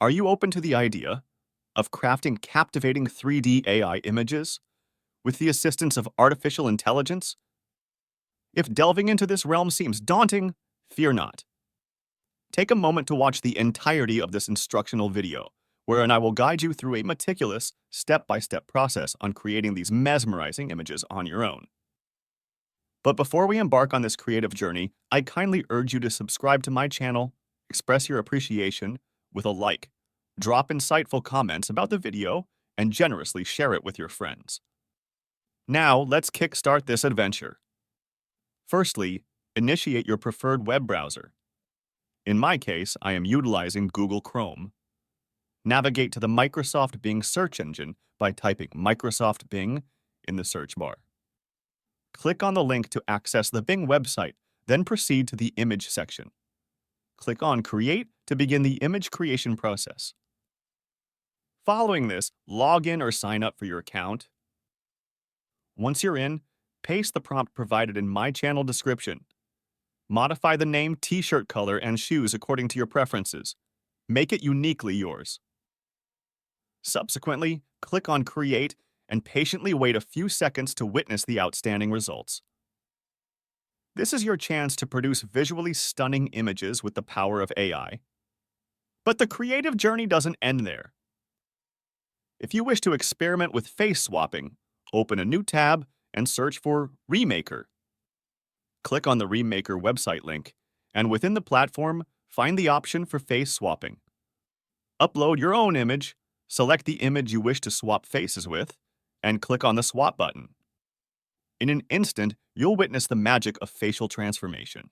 Are you open to the idea of crafting captivating 3D AI images with the assistance of artificial intelligence? If delving into this realm seems daunting, fear not. Take a moment to watch the entirety of this instructional video, wherein I will guide you through a meticulous, step-by-step process on creating these mesmerizing images on your own. But before we embark on this creative journey, I kindly urge you to subscribe to my channel, express your appreciation with a like, drop insightful comments about the video, and generously share it with your friends. Now, let's kickstart this adventure. Firstly, initiate your preferred web browser. In my case, I am utilizing Google Chrome. Navigate to the Microsoft Bing search engine by typing Microsoft Bing in the search bar. Click on the link to access the Bing website, then proceed to the Image section. Click on Create to begin the image creation process. Following this, log in or sign up for your account. Once you're in, paste the prompt provided in my channel description. Modify the name, t-shirt color, and shoes according to your preferences. Make it uniquely yours. Subsequently, click on Create and patiently wait a few seconds to witness the outstanding results. This is your chance to produce visually stunning images with the power of AI. But the creative journey doesn't end there. If you wish to experiment with face swapping, open a new tab and search for Remaker. Click on the Remaker website link, and within the platform, find the option for face swapping. Upload your own image, select the image you wish to swap faces with, and click on the Swap button. In an instant, you'll witness the magic of facial transformation.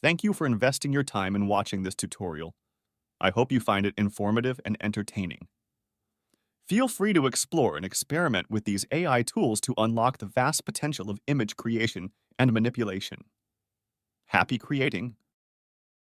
Thank you for investing your time in watching this tutorial. I hope you find it informative and entertaining. Feel free to explore and experiment with these AI tools to unlock the vast potential of image creation and manipulation. Happy creating!